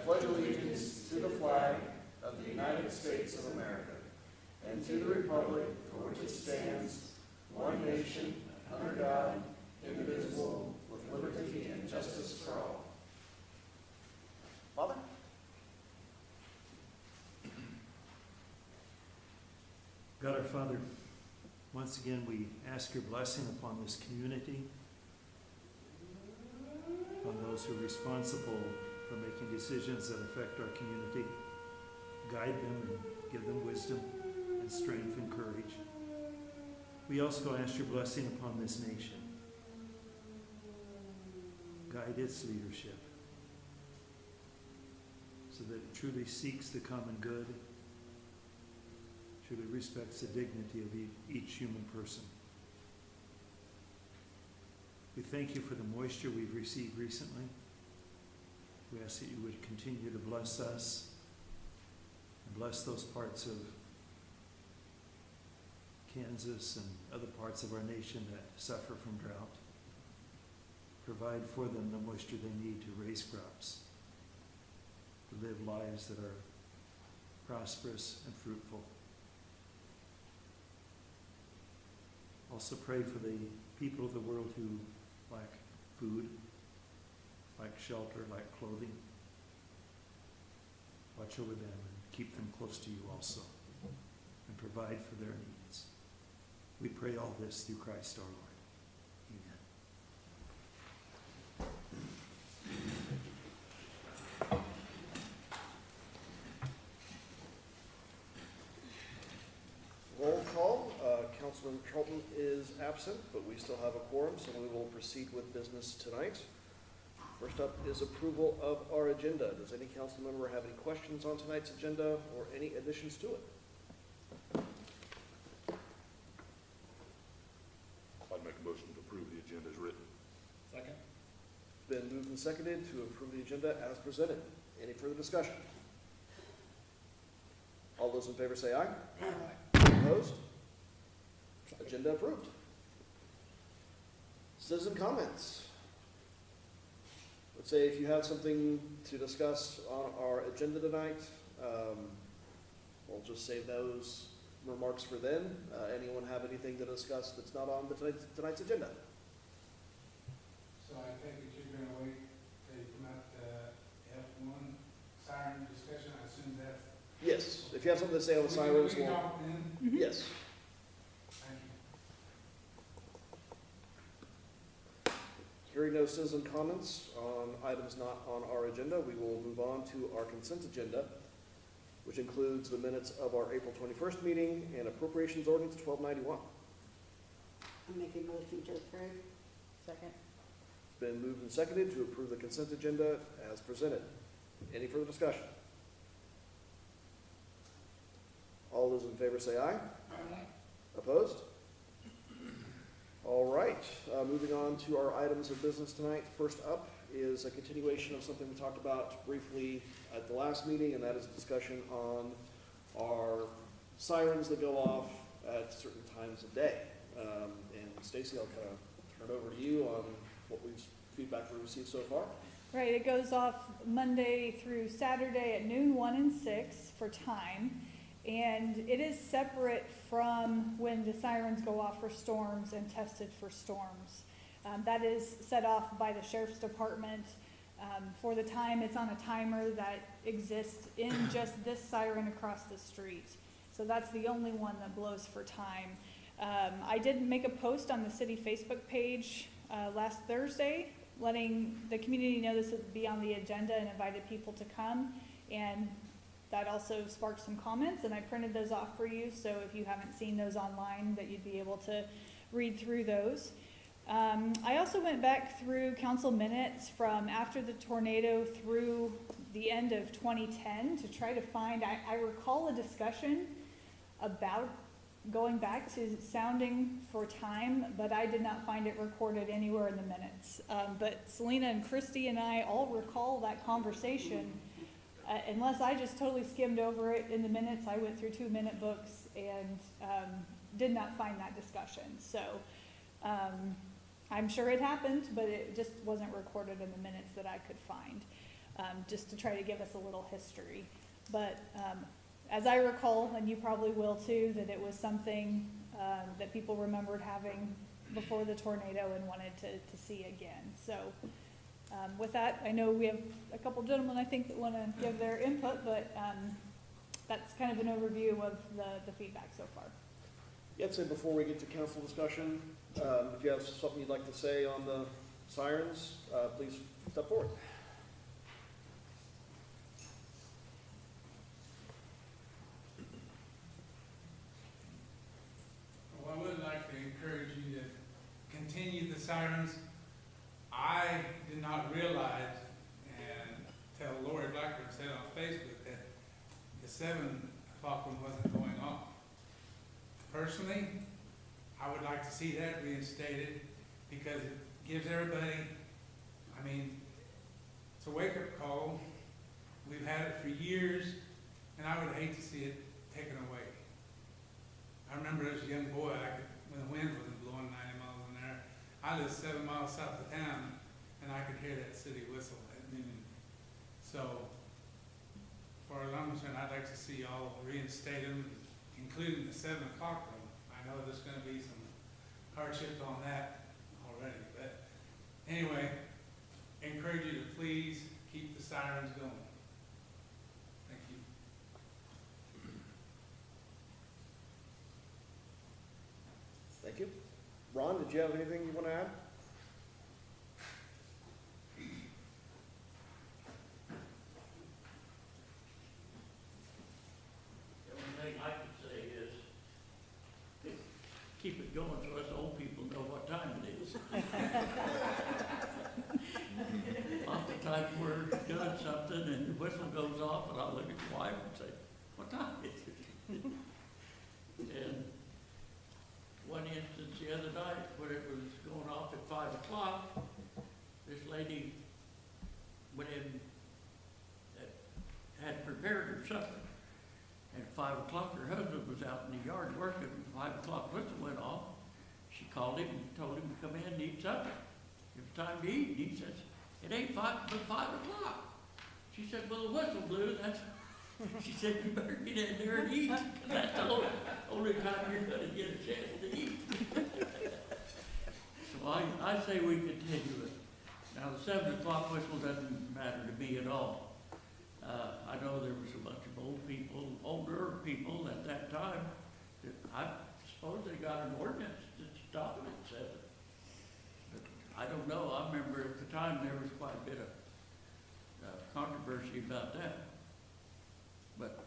pledge allegiance to the flag of the United States of America and to the republic for which it stands, one nation, under God, indivisible, with liberty and justice for all. Father? God our Father, once again we ask your blessing upon this community, on those who are responsible for making decisions that affect our community. Guide them and give them wisdom and strength and courage. We also ask your blessing upon this nation. Guide its leadership so that it truly seeks the common good, truly respects the dignity of each human person. We thank you for the moisture we've received recently. We ask that you would continue to bless us and bless those parts of Kansas and other parts of our nation that suffer from drought. Provide for them the moisture they need to raise crops, to live lives that are prosperous and fruitful. Also pray for the people of the world who lack food, lack shelter, lack clothing. Watch over them and keep them close to you also, and provide for their needs. We pray all this through Christ our Lord. Roll call. Councilman Charlton is absent, but we still have a quorum, so we will proceed with business tonight. First up is approval of our agenda. Does any council member have any questions on tonight's agenda or any additions to it? I'd make a motion to approve the agenda as written. Second. It's been moved and seconded to approve the agenda as presented. Any further discussion? All those in favor say aye. Aye. Opposed? Agenda approved. Citizen comments. Let's say if you have something to discuss on our agenda tonight, we'll just save those remarks for then. Anyone have anything to discuss that's not on tonight's agenda? So I take it you're gonna wait till you come out the F1 siren discussion, I assume that's. Yes, if you have something to say on the sirens, We can we'll, talk then. yes. Thank you. Hearing no citizen comments on items not on our agenda, we will move on to our consent agenda, which includes the minutes of our April 21st meeting and appropriations ordinance 1291. I'll make a motion to approve. Second. It's been moved and seconded to approve the consent agenda as presented. Any further discussion? All those in favor say aye. Aye. Opposed? All right, moving on to our items of business tonight. First up is a continuation of something we talked about briefly at the last meeting, and that is a discussion on our sirens that go off at certain times of day. And Stacy, I'll kind of turn over to you on feedback we received so far. Right, it goes off Monday through Saturday at noon, 1 and 6 for time. And it is separate from when the sirens go off for storms and tested for storms. That is set off by the Sheriff's Department. For the time, it's on a timer that exists in just this siren across the street. So that's the only one that blows for time. I did make a post on the city Facebook page last Thursday, letting the community know this would be on the agenda and invited people to come. And that also sparked some comments, and I printed those off for you, so if you haven't seen those online, that you'd be able to read through those. I also went back through council minutes from after the tornado through the end of 2010 to try to find, I recall a discussion about going back to sounding for time, but I did not find it recorded anywhere in the minutes. But Selena and Christy and I all recall that conversation. Unless I just totally skimmed over it in the minutes, I went through 2-minute books and did not find that discussion. So I'm sure it happened, but it just wasn't recorded in the minutes that I could find. just to try to give us a little history. But as I recall, and you probably will too, that it was something that people remembered having before the tornado and wanted to see again. So with that, I know we have a couple gentlemen, I think, that want to give their input, but that's kind of an overview of the feedback so far. Yeah, I'd say before we get to council discussion, if you have something you'd like to say on the sirens, please step forward. Well, I would like to encourage you to continue the sirens. I did not realize, and tell Lori Blackburn said on Facebook, that the 7 o'clock one wasn't going off. Personally, I would like to see that reinstated because it gives everybody, I mean, it's a wake-up call. We've had it for years, and I would hate to see it taken away. I remember as a young boy, when the wind wasn't blowing 90 miles an hour, I lived 7 miles south of town, and I could hear that city whistle at noon. So, for as I'm concerned, I'd like to see y'all reinstate them, including the 7 o'clock one. I know there's gonna be some hardship on that already, but anyway, encourage you to please keep the sirens going. Thank you. Thank you. Ron, did you have anything you want to add? The only thing I could say is, keep it going so us old people know what time it is. Oftentimes we're doing something and the whistle goes off and I'll look at the wife and say, what time is it? And one instance the other night when it was going off at 5 o'clock, this lady went in, had prepared her supper. And at 5 o'clock, her husband was out in the yard working. 5 o'clock whistle went off. She called him and told him to come in and eat supper. It was time to eat. And he says, it ain't but 5 o'clock. She said, well, the whistle blew. She said, you better get in there and eat. That's the only time you're going to get a chance to eat. So I say we continue it. Now, the 7 o'clock whistle doesn't matter to me at all. I know there was a bunch of older people at that time, that I suppose they got an ordinance to stop it at 7. But I don't know, I remember at the time there was quite a bit of controversy about that. But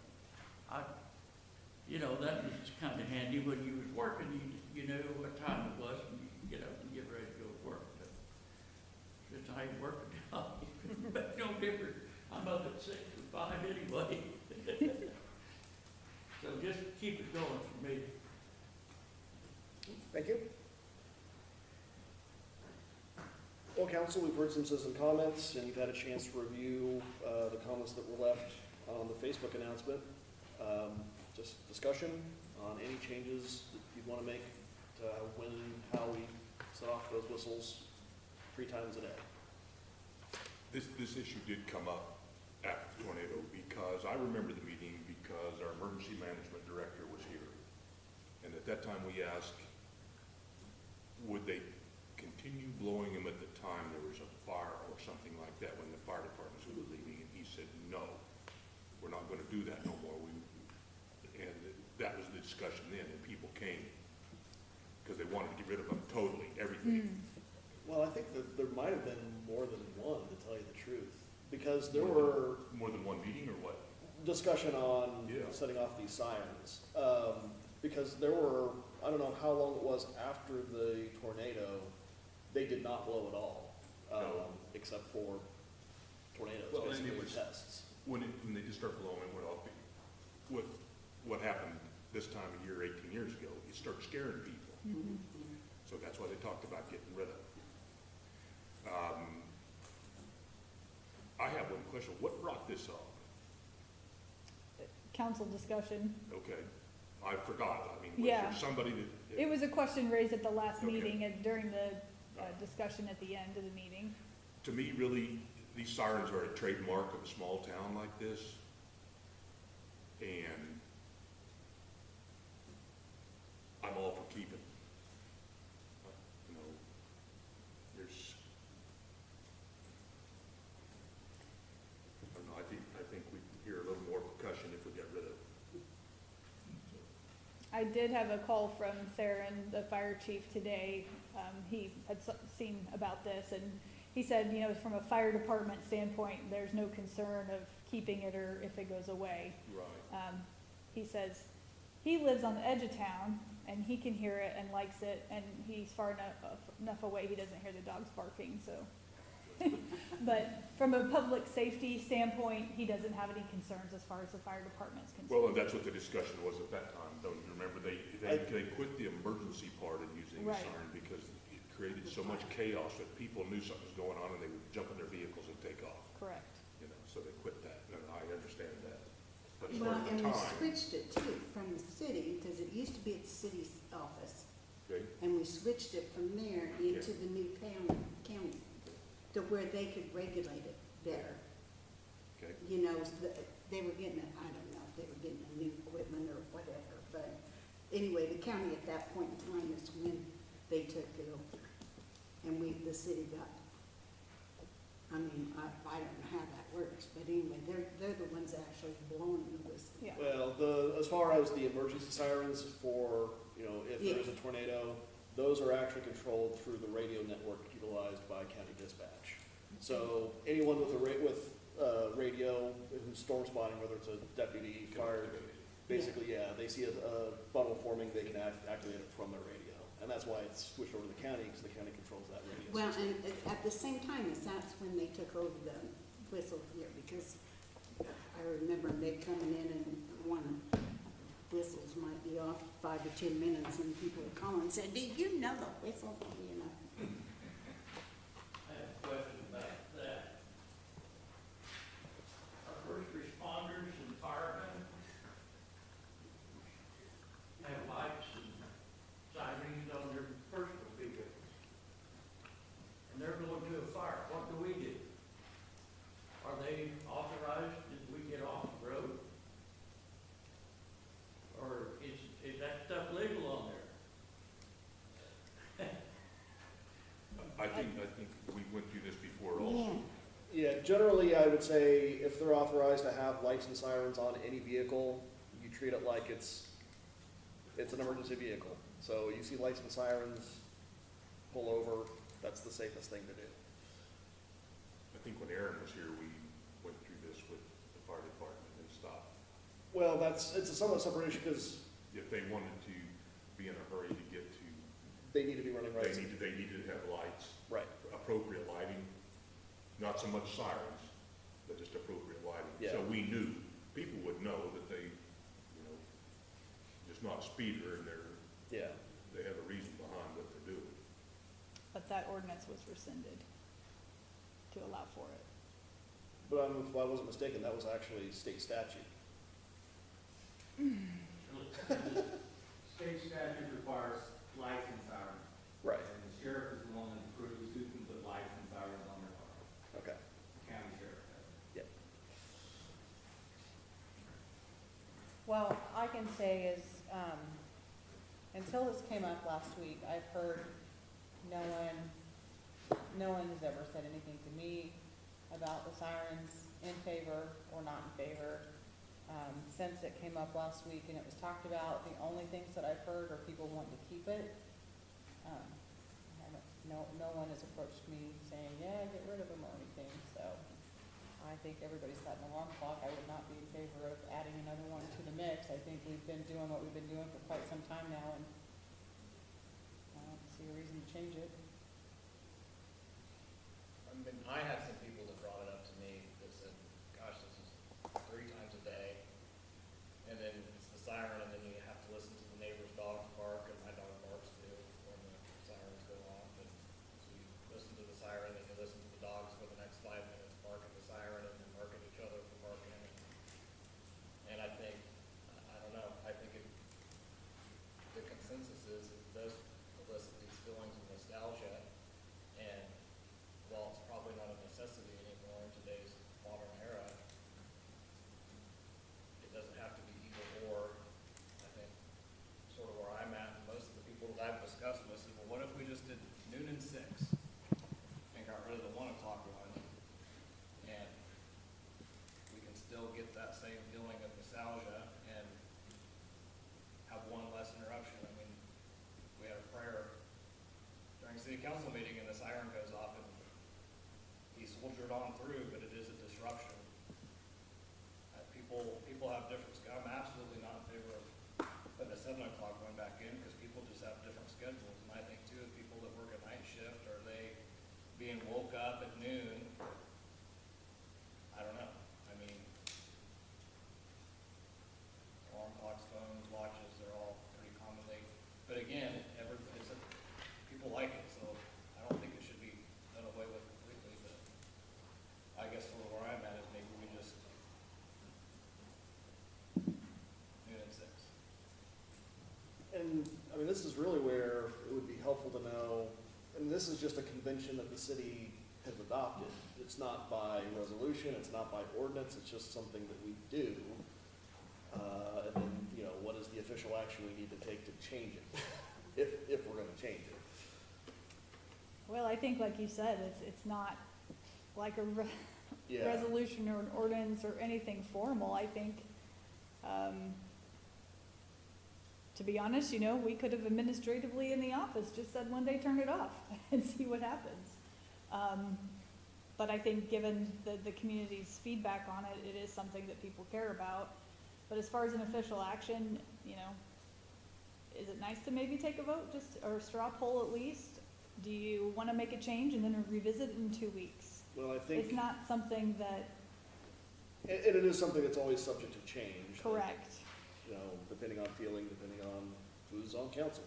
that was kind of handy when you was working, you knew what time it was and you could get up and get ready to go to work. But since I ain't working now, it makes no difference. I'm up at 6 or 5 anyway. So just keep it going for me. Thank you. Well, council, we've heard some citizen comments, and you've had a chance to review the comments that were left on the Facebook announcement. Just discussion on any changes that you'd want to make to when and how we set off those whistles 3 times a day. This issue did come up after the tornado because I remember the meeting because our emergency management director was here. And at that time we asked, would they continue blowing them at the time there was a fire or something like that when the fire departments were leaving? And he said, no, we're not going to do that no more. And that was the discussion then, and people came because they wanted to get rid of them totally, everything. Well, I think that there might have been more than one, to tell you the truth, because there were More than one meeting or what? discussion on Yeah. setting off these sirens. Because there were, I don't know how long it was after the tornado, they did not blow at all, No. except for tornadoes, Well, and basically, it or was- tests. When they just started blowing, it went off. What happened this time of year, 18 years ago, it started scaring people. So that's why they talked about getting rid of it. I have one question. What brought this up? Council discussion. Okay, I forgot. I mean, was Yeah. there somebody that? It was a question raised at the last Okay. meeting and during the discussion at the end of the meeting. To me, really, these sirens are a trademark of a small town like this. And I'm all for keeping. You know, there's, I don't know, I think we could hear a little more percussion if we got rid of it. I did have a call from Theron, the fire chief, today. He had seen about this, and he said, you know, from a fire department standpoint, there's no concern of keeping it or if it goes away. Right. He says he lives on the edge of town, and he can hear it and likes it, and he's far enough away he doesn't hear the dogs barking, so. But from a public safety standpoint, he doesn't have any concerns as far as the fire department's concerned. Well, and that's what the discussion was at that time, don't you remember? They quit the emergency part of using the Right. siren because it created so much chaos that people knew something was going on and they would jump in their vehicles and take off, Correct. you know, so they quit that, and I understand that. But as far Well, as and the we time, switched it too from the city, because it used to be at the city's office. okay, And we switched it from there into the new county, to where they could regulate it better. okay, You know, so they were getting, I don't know if they were getting a new equipment or whatever, but anyway, the county at that point in time is when they took it over. And the city got, I mean, I don't know how that works, but anyway, they're the ones actually blowing the whistle. Yeah. Well, as far as the emergency sirens for, you know, if there's a tornado, those are actually controlled through the radio network utilized by county dispatch. So anyone with radio who's storm spotting, whether it's a deputy, fire, basically, yeah, they see a bubble forming, they can activate it from their radio. And that's why it's switched over to the county, because the county controls that radio Well, system. and at the same time, that's when they took over the whistle here, because I remember they coming in and one whistles might be off 5 to 10 minutes, and people would call and say, "Do you know the whistle?" You know. I have a question about that. Our first responders and firemen have lights and sirens on their personal vehicles. And they're going to a fire, what do we do? Are they authorized, did we get off the road? Or is that stuff legal on there? I think we went through this before also. Yeah, generally, I would say if they're authorized to have lights and sirens on any vehicle, you treat it like it's an emergency vehicle. So you see lights and sirens, pull over, that's the safest thing to do. I think when Aaron was here, we went through this with the fire department and stuff. Well, it's a somewhat separate issue because If they wanted to be in a hurry to get to, they need to be running they lights. needed to have lights, Right, appropriate lighting, not so much sirens, but just appropriate lighting. Yeah. So we knew, people would know that they, you know, just not a speeder and yeah. they have a reason behind what they're doing. But that ordinance was rescinded to allow for it. But if I wasn't mistaken, that was actually state statute. State statute requires lights and sirens. Right, And the sheriff is the one that approves who can put lights and sirens on their car. okay, The county sheriff does. yeah. Well, I can say is, until this came up last week, I've heard no one has ever said anything to me about the sirens in favor or not in favor. Since it came up last week and it was talked about, the only things that I've heard are people wanting to keep it. No one has approached me saying, yeah, get rid of them or anything, so I think everybody's got an alarm clock. I would not be in favor of adding another one to the mix. I think we've been doing what we've been doing for quite some time now, and I don't see a reason to change it. I mean, I had some people that brought it up to me that said, gosh, this is 3 times a day. And then it's the siren, and then you have to listen to the neighbor's dogs bark, and my dog barks too when the sirens go off. And so you listen to the siren, and you listen to the dogs for the next 5 minutes barking the siren, and then bark at each other for barking. And I think, I don't know, I think the consensus is it does elicit these feelings of nostalgia. And while it's probably not a necessity that same feeling of nostalgia and have one less interruption. I mean, we had a prayer during city council meeting and the siren goes off and he soldiered on through, but it is a disruption. People have different, I'm absolutely not in favor of putting a 7 o'clock one back in because people just have different schedules. And I think too, the people that work a night shift, are they being woke up at noon? I don't know. I mean, alarm clocks, phones, watches, they're all pretty commonly. But again, people like it, so I don't think it should be done away with completely. But I guess where I'm at is maybe we just noon and 6. And, I mean, this is really where it would be helpful to know, and this is just a convention that the city has adopted. It's not by resolution, it's not by ordinance, it's just something that we do. And then, you know, what is the official action we need to take to change it, if we're gonna change it. Well, I think like you said, it's not like a Yeah. resolution or an ordinance or anything formal. I think, to be honest, you know, we could have administratively in the office just said one day, turn it off and see what happens. But I think given the community's feedback on it, it is something that people care about. But as far as an official action, you know, is it nice to maybe take a vote, just, or a straw poll at least? Do you wanna make a change and then revisit it in 2 weeks? Well, I think, It's not something that, and it is something that's always subject to change. correct. You know, depending on feeling, depending on who's on council.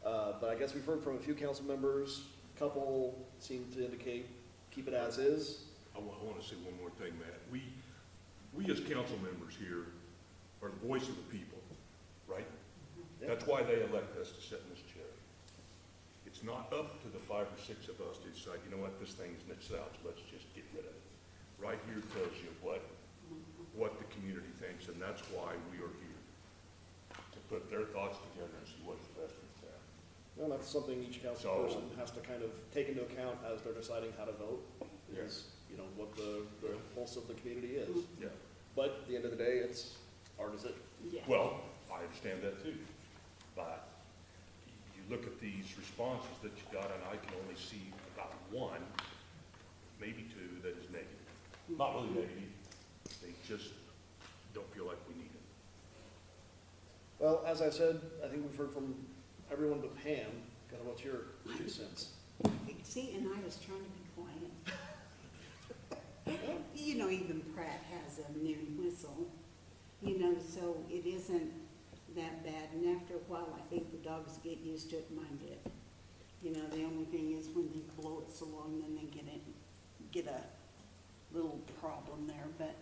But I guess we've heard from a few council members, a couple seem to indicate keep it as is. I want to say one more thing, Matt. We as council members here are the voice of the people, right? That's why they elect us to sit in this chair. It's not up to the 5 or 6 of us to decide, you know what, this thing's nits out, so let's just get rid of it. Right here tells you what the community thinks, and that's why we are here, to put their thoughts together and see what's best for the town. Well, that's something each council So- person has to kind of take into account as they're deciding how to vote, is, you know, what the pulse of the community is. Yeah. But at the end of the day, it's hard as it. Yeah. Well, I understand that too, but you look at these responses that you got, and I can only see about 1, maybe 2, that is negative. Not really negative, they just don't feel like we need it. Well, as I said, I think we've heard from everyone but Pam. Kind of what's your 2 cents? See, and I was trying to be quiet. You know, even Pratt has a noon whistle, you know, so it isn't that bad. And after a while, I think the dogs get used to it, mine did. You know, the only thing is when they blow it so long, then they get a little problem there. But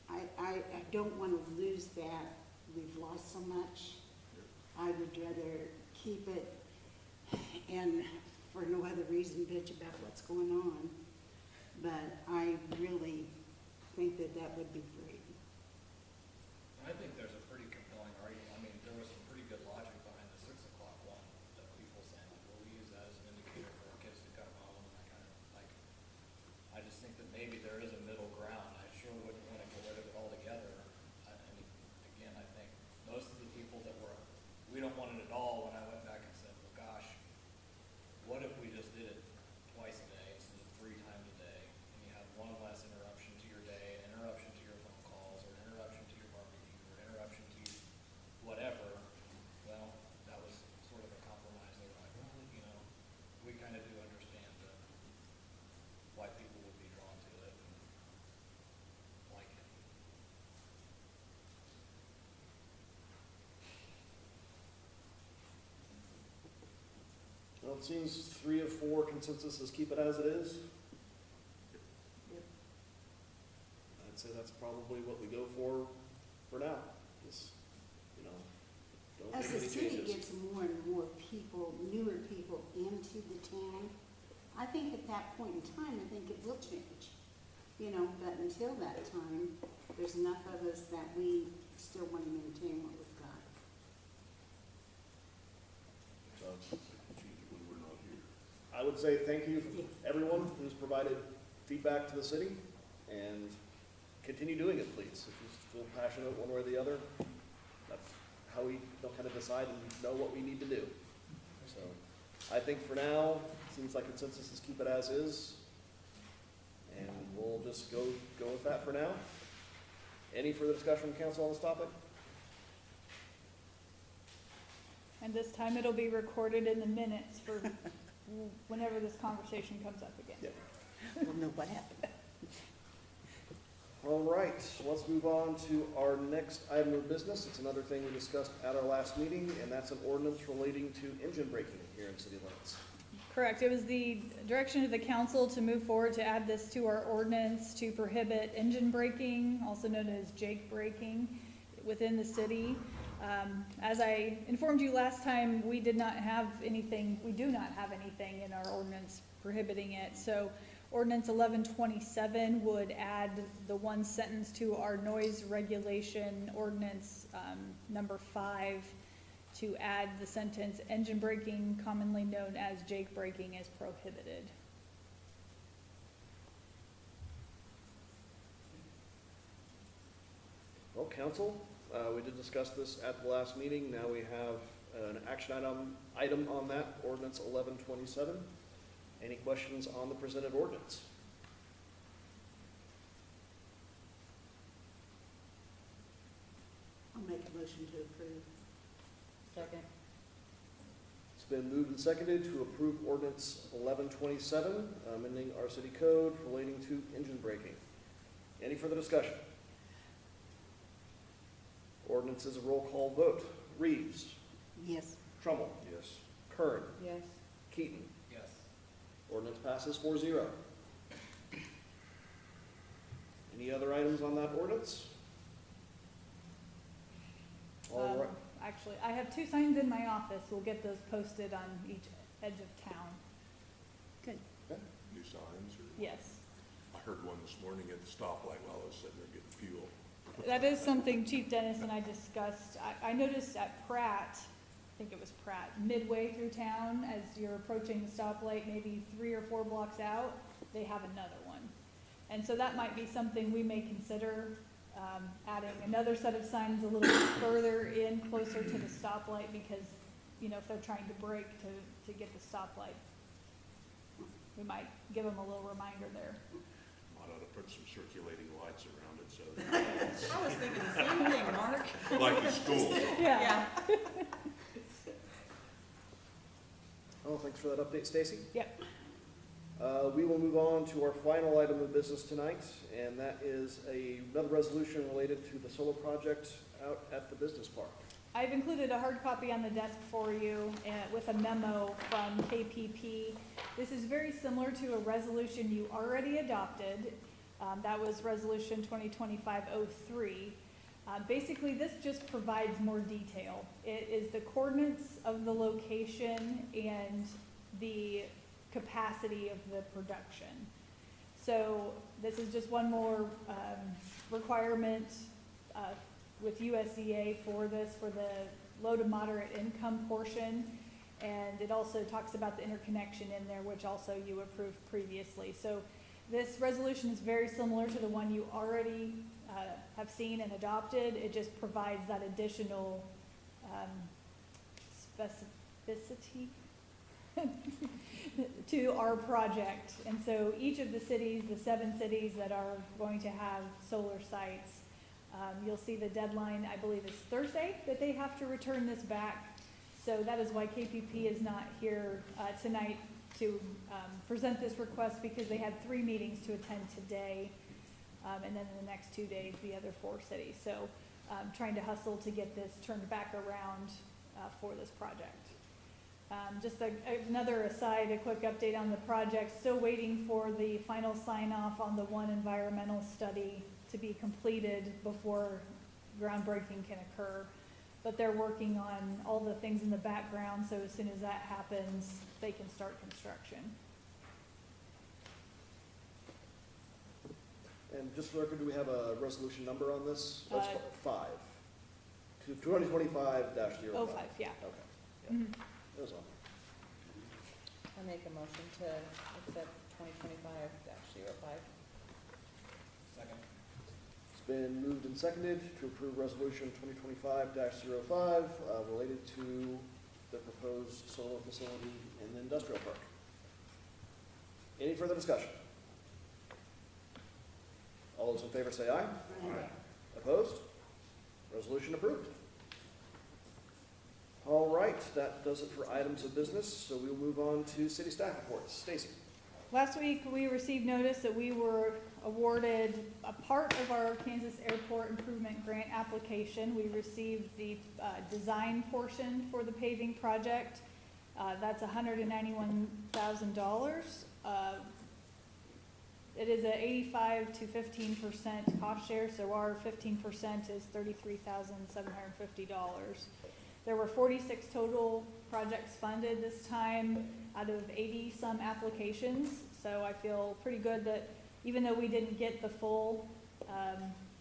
I don't want to lose that. We've lost so much. I would rather keep it and for no other reason bitch about what's going on. But I really think that that would be great. I think there's a pretty compelling argument. I mean, there was some pretty good logic behind the 6 o'clock one that people saying, like, well, we use that as an indicator for our kids to come home. And I kind of like, I just think that maybe there is a middle ground. I sure wouldn't want to get rid of it altogether. And again, I think most of the people that we don't want it at all, when I went back and said, well, gosh, what if we just did it twice a day instead of 3 times a day? And you have one less interruption to your day, an interruption to your phone calls, or an interruption to your barbecue, or an interruption to whatever. Well, that was sort of a compromise. They were like, well, you know, we kind of do understand why people would be drawn to it and like it. Well, it seems 3 of 4 consensus is keep it as it is. I'd say that's probably what we go for now. Just, you know, don't As make the any city changes. gets more and more people, newer people into the town, I think at that point in time, I think it will change. You know, but until that time, there's enough of us that we still want to maintain what we've got. So, When we're not here. I would say thank you Yeah. everyone who's provided feedback to the city and continue doing it, please. If you feel passionate one way or the other, that's how we kind of decide and know what we need to do. So I think for now, it seems like consensus is keep it as is. And we'll just go with that for now. Any further discussion from council on this topic? And this time it'll be recorded in the minutes for whenever this conversation comes up again. Yeah. We'll know what happened. All right, so let's move on to our next item of business. It's another thing we discussed at our last meeting, and that's an ordinance relating to engine braking here in city limits. Correct. It was the direction of the council to move forward to add this to our ordinance to prohibit engine braking, also known as Jake braking, within the city. As I informed you last time, we do not have anything in our ordinance prohibiting it. So ordinance 1127 would add the one sentence to our noise regulation ordinance, number 5, to add the sentence, engine braking, commonly known as Jake braking, is prohibited. Well, council, we did discuss this at the last meeting. Now we have an action item on that, ordinance 1127. Any questions on the presented ordinance? I'll make a motion to approve. Second. It's been moved and seconded to approve ordinance 1127, amending our city code relating to engine braking. Any further discussion? Ordinance is a roll call vote. Reeves. Yes. Trummel. Yes. Kern. Yes. Keaton. Yes. Ordinance passes 4-0. Any other items on that ordinance? All right. Actually, I have 2 signs in my office. We'll get those posted on each edge of town. Good. New signs or? Yes. I heard one this morning at the stoplight while I was sitting there getting fuel. That is something Chief Dennis and I discussed. I noticed at Pratt, I think it was Pratt, midway through town, as you're approaching the stoplight, maybe 3 or 4 blocks out, they have another one. And so that might be something we may consider, adding another set of signs a little bit further in, closer to the stoplight, because, you know, if they're trying to brake to get the stoplight, we might give them a little reminder there. Might ought to put some circulating lights around it so. I was thinking the same thing, Mark. Like the school. Yeah. Oh, thanks for that update, Stacy. Yep. We will move on to our final item of business tonight, and that is another resolution related to the solar project out at the business park. I've included a hard copy on the desk for you with a memo from KPP. This is very similar to a resolution you already adopted. That was resolution 2025-03. Basically, this just provides more detail. It is the coordinates of the location and the capacity of the production. So this is just one more requirement with USDA for this, for the low to moderate income portion. And it also talks about the interconnection in there, which also you approved previously. So this resolution is very similar to the one you already have seen and adopted. It just provides that additional specificity to our project. And so each of the cities, the 7 cities that are going to have solar sites, you'll see the deadline, I believe, is Thursday that they have to return this back. So that is why KPP is not here tonight to present this request, because they had 3 meetings to attend today, and then in the next 2 days, the other 4 cities. So trying to hustle to get this turned back around for this project. Just another aside, a quick update on the project. Still waiting for the final sign off on the one environmental study to be completed before groundbreaking can occur. But they're working on all the things in the background, so as soon as that happens, they can start construction. And just for the record, do we have a resolution number on this? Uh, That's 5. 2025-05. 05, yeah. Okay, yeah, Mhm. that was on. I make a motion to accept 2025-05. Second. been moved and seconded to approve resolution 2025-05 related to the proposed solar facility in the industrial park. Any further discussion? All those in favor say aye. Aye. Opposed? Resolution approved. All right, that does it for items of business, so we'll move on to city staff reports. Stacy. Last week, we received notice that we were awarded a part of our Kansas Airport Improvement Grant application. We received the design portion for the paving project. That's $191,000. It is a 85 to 15% cost share, so our 15% is $33,750. There were 46 total projects funded this time out of 80 some applications. So I feel pretty good that even though we didn't get the full,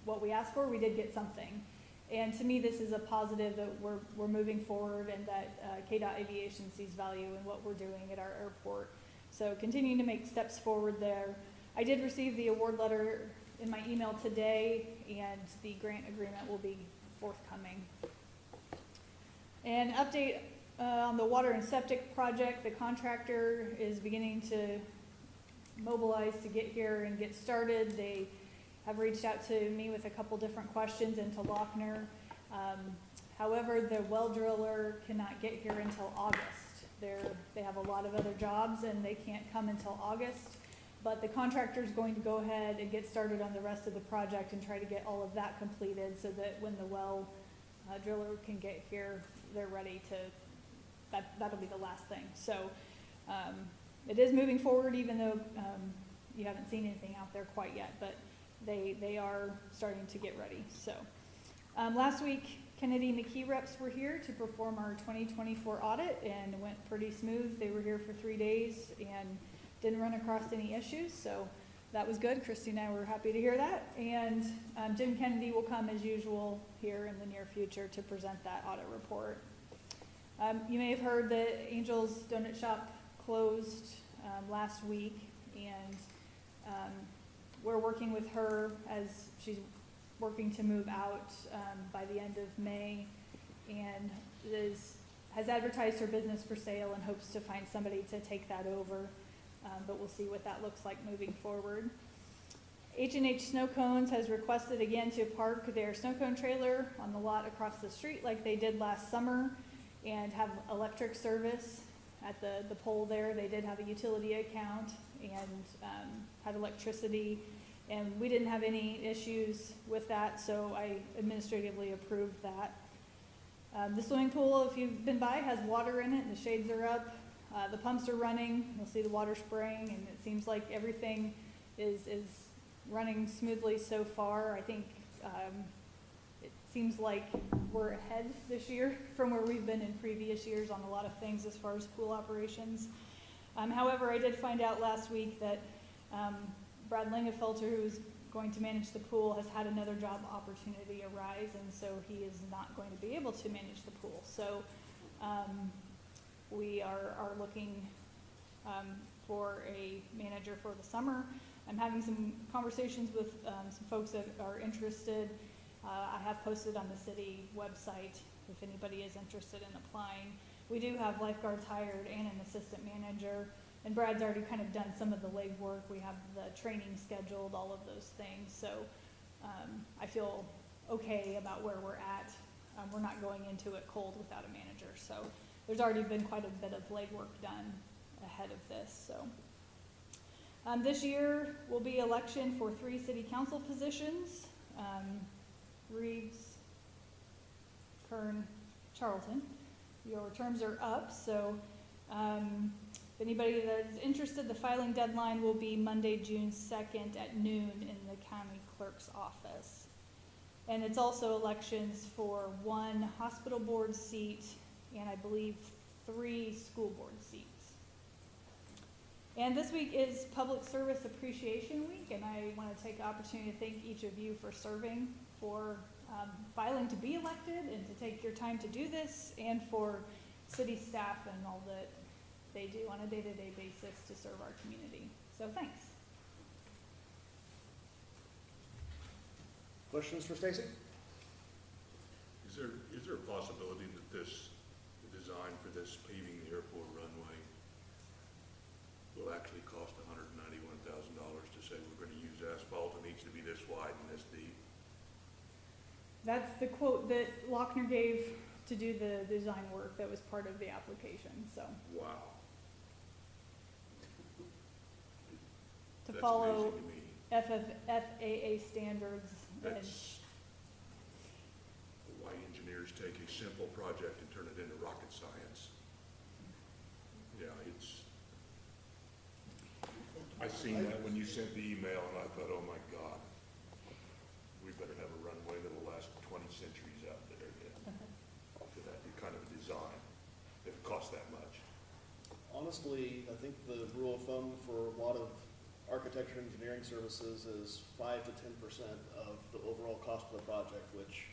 what we asked for, we did get something. And to me, this is a positive that we're moving forward and that KDOT Aviation sees value in what we're doing at our airport. So continuing to make steps forward there. I did receive the award letter in my email today, and the grant agreement will be forthcoming. An update on the water and septic project. The contractor is beginning to mobilize to get here and get started. They have reached out to me with a couple different questions and to Lochner. However, the well driller cannot get here until August. They have a lot of other jobs and they can't come until August. But the contractor is going to go ahead and get started on the rest of the project and try to get all of that completed so that when the well driller can get here, they're ready to, that'll be the last thing. So it is moving forward, even though you haven't seen anything out there quite yet, but they are starting to get ready. So last week, Kennedy McKee reps were here to perform our 2024 audit, and it went pretty smooth. They were here for 3 days and didn't run across any issues, so that was good. Christy and I were happy to hear that. And Jim Kennedy will come as usual here in the near future to present that audit report. You may have heard that Angel's Donut Shop closed last week, and we're working with her as she's working to move out by the end of May, and has advertised her business for sale and hopes to find somebody to take that over. But we'll see what that looks like moving forward. H&H Snow Cones has requested again to park their snow cone trailer on the lot across the street like they did last summer and have electric service at the pole there. They did have a utility account and had electricity, and we didn't have any issues with that, so I administratively approved that. The swimming pool, if you've been by, has water in it. The shades are up. The pumps are running. You'll see the water spraying, and it seems like everything is running smoothly so far. I think it seems like we're ahead this year from where we've been in previous years on a lot of things as far as pool operations. However, I did find out last week that Brad Lingefelter, who's going to manage the pool, has had another job opportunity arise, and so he is not going to be able to manage the pool. So we are looking for a manager for the summer. I'm having some conversations with some folks that are interested. I have posted on the city website if anybody is interested in applying. We do have lifeguards hired and an assistant manager, and Brad's already kind of done some of the legwork. We have the training scheduled, all of those things. So I feel okay about where we're at. We're not going into it cold without a manager. So there's already been quite a bit of legwork done ahead of this. So this year will be election for 3 city council positions. Reeves, Kern, Charlton. Your terms are up, so if anybody that is interested, the filing deadline will be Monday, June 2nd at noon in the county clerk's office. And it's also elections for 1 hospital board seat and I believe 3 school board seats. And this week is Public Service Appreciation Week, and I want to take the opportunity to thank each of you for serving, for filing to be elected and to take your time to do this, and for city staff and all that they do on a day-to-day basis to serve our community. So thanks. Questions for Stacy? Is there a possibility that the design for this paving the airport runway will actually cost $191,000 to say we're gonna use asphalt, it needs to be this wide and this deep? That's the quote that Lochner gave to do the design work that was part of the application, so. Wow. To That's follow amazing to me. FAA standards and, That's why engineers take a simple project and turn it into rocket science. Yeah, I seen that when you sent the email and I thought, oh my God, we better have a runway that'll last 20 centuries out there, yeah. For that kind of a design, if it costs that much. Honestly, I think the rule of thumb for a lot of architecture and engineering services is 5 to 10% of the overall cost of the project, which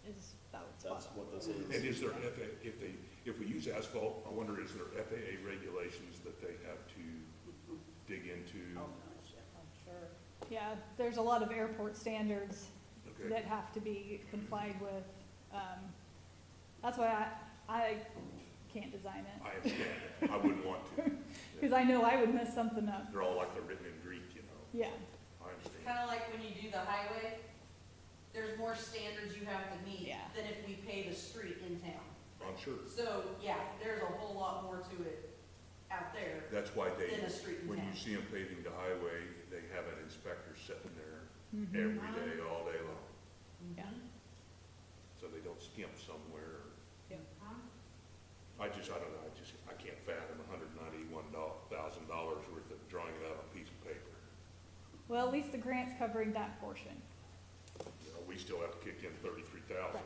is about that's spot what this is. And is there if we use asphalt, I wonder, is there FAA regulations that they have to dig into? Oh, gosh, yeah, I'm sure. on. Yeah, there's a lot of airport standards Okay, that have to be complied with. That's why I can't design it, I understand that. I wouldn't want to. because I know I would mess something up. They're all like they're written in Greek, you know. Yeah, I understand. Kind of like when you do the highway, there's more standards you have to meet Yeah. than if we pave a street in town. I'm sure. So, yeah, there's a whole lot more to it out there That's why they, than a street in when you town. see them paving the highway, they have an inspector sitting there mhm, every day, all day long, yeah, Mhm. so they don't skimp somewhere. yeah. I don't know, I can't fathom $191,000 worth of drawing it out on a piece of paper. Well, at least the grant's covering that portion. You know, we still have to kick in 33,000.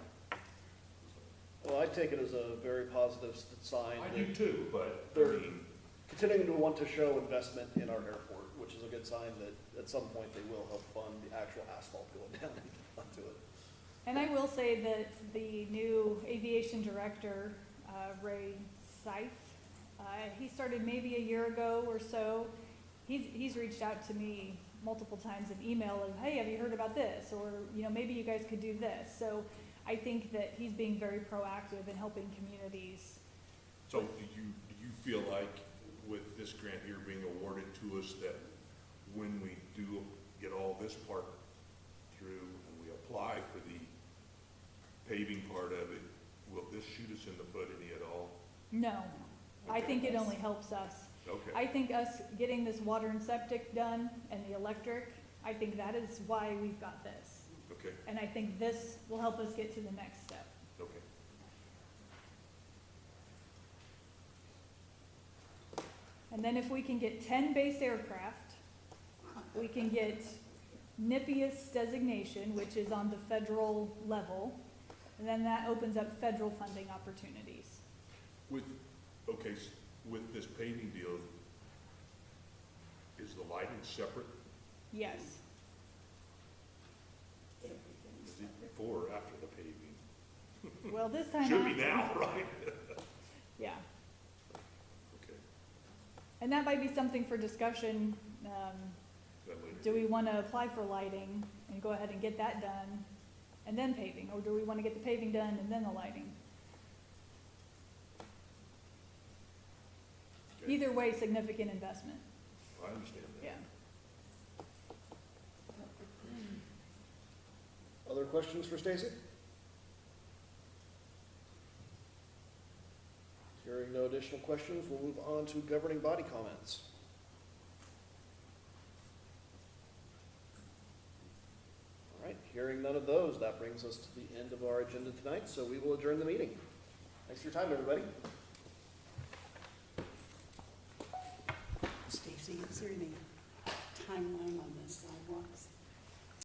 Well, I take it as a very positive sign. I that do too, but, I They're- mean, continuing to want to show investment in our airport, which is a good sign that at some point they will help fund the actual asphalt going down onto it. And I will say that the new aviation director, Ray Seif, he started maybe a year ago or so. He's reached out to me multiple times in email of, hey, have you heard about this? Or, maybe you guys could do this. So I think that he's being very proactive in helping communities. so do you feel like with this grant here being awarded to us that when we do get all this part through and we apply for the paving part of it, will this shoot us in the foot any at all? No, I Okay. think it only helps us. Okay, I think us getting this water and septic done and the electric, I think that is why we've got this. okay, And I think this will help us get to the next step. okay. And then if we can get 10 base aircraft, we can get NIPIUS designation, which is on the federal level, and then that opens up federal funding opportunities. With this paving deal, is the lighting separate? Yes, Everything's Is it before or after the paving? well, this time. Should be after. now, right? Yeah, Okay, and that might be something for discussion. that later. Do we want to apply for lighting and go ahead and get that done and then paving? Or do we want to get the paving done and then the lighting? Okay. Either way, significant investment, I understand that. yeah. Other questions for Stacy? Hearing no additional questions, we'll move on to governing body comments. All right, hearing none of those, that brings us to the end of our agenda tonight, so we will adjourn the meeting. Thanks for your time, everybody. Stacy, is there any timeline on the sidewalks?